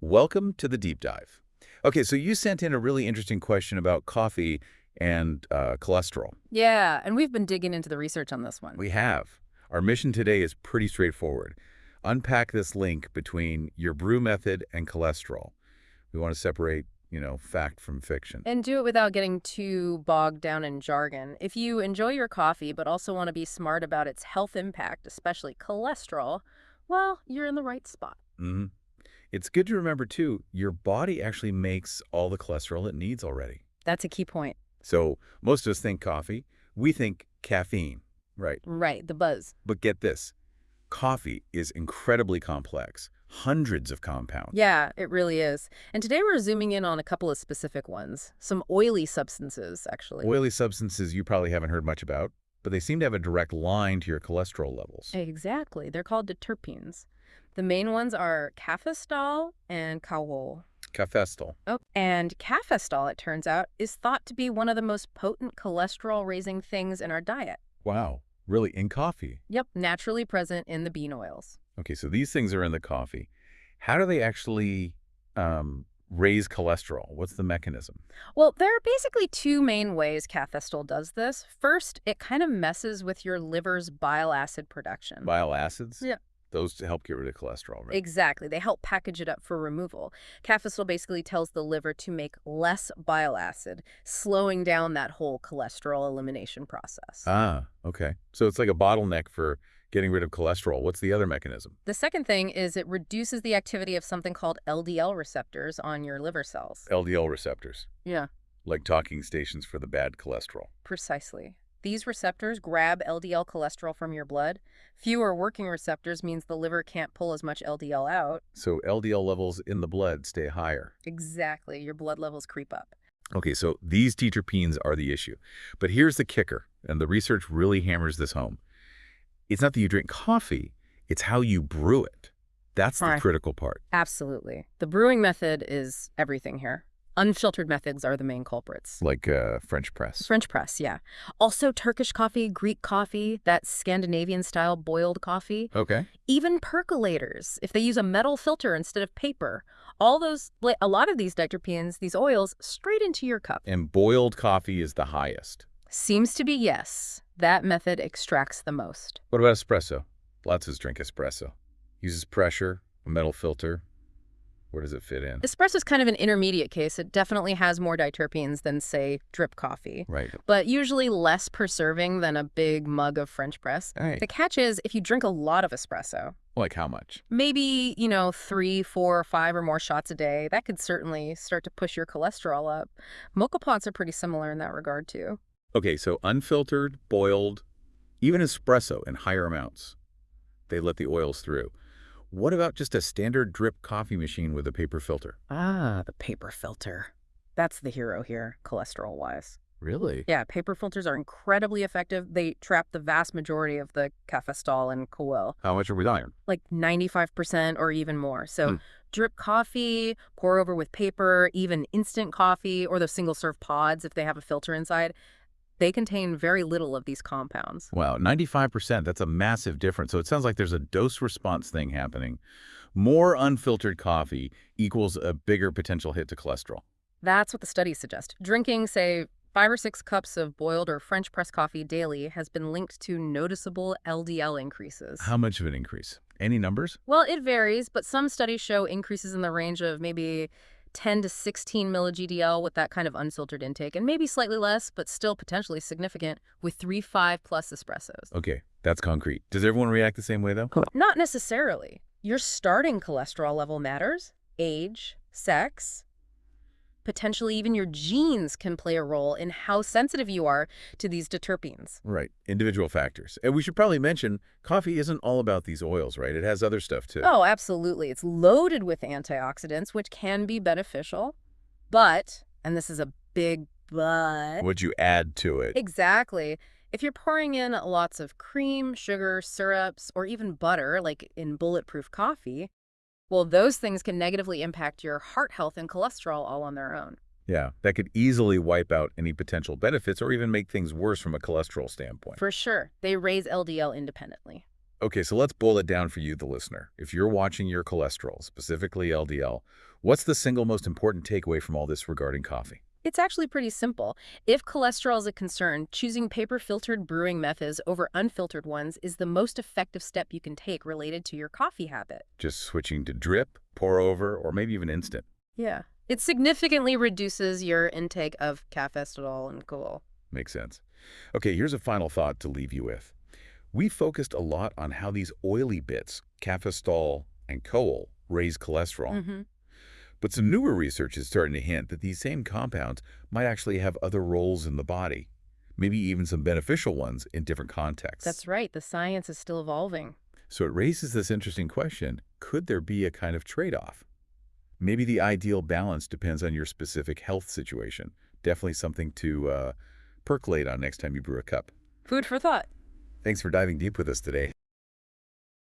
Welcome to the deep dive. Okay, so you sent in a really interesting question about coffee and cholesterol. Yeah, and we've been digging into the research on this one. We have. Our mission today is pretty straightforward. Unpack this link between your brew method and cholesterol. We want to separate, fact from fiction. And do it without getting too bogged down in jargon. If you enjoy your coffee but also want to be smart about its health impact, especially cholesterol, well, you're in the right spot. hmm It's good to remember, too, your body actually makes all the cholesterol it needs already. That's a key point. So most of us think coffee. We think caffeine, right? Right, the buzz. But get this. Coffee is incredibly complex, hundreds of compounds. Yeah, it really is. And today we're zooming in on a couple of specific ones. Some oily substances, actually. Oily substances you probably haven't heard much about, but they seem to have a direct line to your cholesterol levels. Exactly. They're called terpenes. The main ones are cafestol and cawol. Cafestol. Oh, and cafestol, it turns out, is thought to be one of the most potent cholesterol-raising things in our diet. Wow, really, in coffee? Yep, naturally present in the bean oils. Okay, so these things are in the coffee. How do they actually raise cholesterol? What's the mechanism? Well, there are basically two main ways cafestol does this. First, it kind of messes with your liver's bile acid production. Bile acids? Yeah. Those to help get rid of cholesterol, right? Exactly. They help package it up for removal. Cafestol basically tells the liver to make less bile acid, slowing down that whole cholesterol elimination process. Ah, okay. So it's like a bottleneck for getting rid of cholesterol. What's the other mechanism? The second thing is it reduces the activity of something called LDL receptors on your liver cells. LDL receptors, Yeah, like docking stations for the bad cholesterol. precisely. These receptors grab LDL cholesterol from your blood. Fewer working receptors means the liver can't pull as much LDL out. So LDL levels in the blood stay higher. Exactly. Your blood levels creep up. Okay, so these terpenes are the issue. But here's the kicker, and the research really hammers this home. It's not that you drink coffee, it's how you brew it. That's the Right. critical part. Absolutely. The brewing method is everything here. Unfiltered methods are the main culprits. Like French press. French press, yeah. Also Turkish coffee, Greek coffee, that Scandinavian-style boiled coffee. Okay. Even percolators, if they use a metal filter instead of paper. All those, like, a lot of these diterpenes, these oils, straight into your cup. And boiled coffee is the highest. Seems to be yes. That method extracts the most. What about espresso? Lots of us drink espresso. Uses pressure, a metal filter. Where does it fit in? Espresso is kind of an intermediate case. It definitely has more diterpenes than, say, drip coffee, Right. but usually less preserving than a big mug of French press. All right. The catch is if you drink a lot of espresso, Like how much? maybe, 3, 4, 5 or more shots a day, that could certainly start to push your cholesterol up. Mocha pots are pretty similar in that regard, too. Okay, so unfiltered, boiled, even espresso in higher amounts. They let the oils through. What about just a standard drip coffee machine with a paper filter? Ah, the paper filter. That's the hero here, cholesterol-wise. Really? Yeah, paper filters are incredibly effective. They trap the vast majority of the cafestol and coel, How much are we dying? like 95% or even more. So Hmm. drip coffee, pour over with paper, even instant coffee, or those single-serve pods if they have a filter inside, they contain very little of these compounds. Wow, 95%. That's a massive difference. So it sounds like there's a dose-response thing happening. More unfiltered coffee equals a bigger potential hit to cholesterol. That's what the studies suggest. Drinking, say, 5 or 6 cups of boiled or French press coffee daily has been linked to noticeable LDL increases. How much of an increase? Any numbers? Well, it varies, but some studies show increases in the range of maybe 10 to 16 milli-GDL with that kind of unfiltered intake, and maybe slightly less, but still potentially significant, with 3-5 plus espressos. Okay, that's concrete. Does everyone react the same way, though? Not necessarily. Your starting cholesterol level matters. Age, sex, potentially even your genes can play a role in how sensitive you are to these terpenes. Right, individual factors. And we should probably mention, coffee isn't all about these oils, right? It has other stuff, too. Oh, absolutely. It's loaded with antioxidants, which can be beneficial. But, and this is a big but. What'd you add to it? Exactly. If you're pouring in lots of cream, sugar, syrups, or even butter, like in bulletproof coffee, well, those things can negatively impact your heart health and cholesterol all on their own. Yeah, that could easily wipe out any potential benefits or even make things worse from a cholesterol standpoint. For sure. They raise LDL independently. Okay, so let's boil it down for you, the listener. If you're watching your cholesterol, specifically LDL, what's the single most important takeaway from all this regarding coffee? It's actually pretty simple. If cholesterol is a concern, choosing paper-filtered brewing methods over unfiltered ones is the most effective step you can take related to your coffee habit. Just switching to drip, pour over, or maybe even instant. Yeah. It significantly reduces your intake of caffeine and cool. Makes sense. Okay, here's a final thought to leave you with. We focused a lot on how these oily bits, caffeine and coal, raise cholesterol. Mm-hmm. But some newer research is starting to hint that these same compounds might actually have other roles in the body, maybe even some beneficial ones in different contexts. That's right. The science is still evolving. So it raises this interesting question, could there be a kind of trade-off? Maybe the ideal balance depends on your specific health situation. Definitely something to percolate on next time you brew a cup. Food for thought. Thanks for diving deep with us today.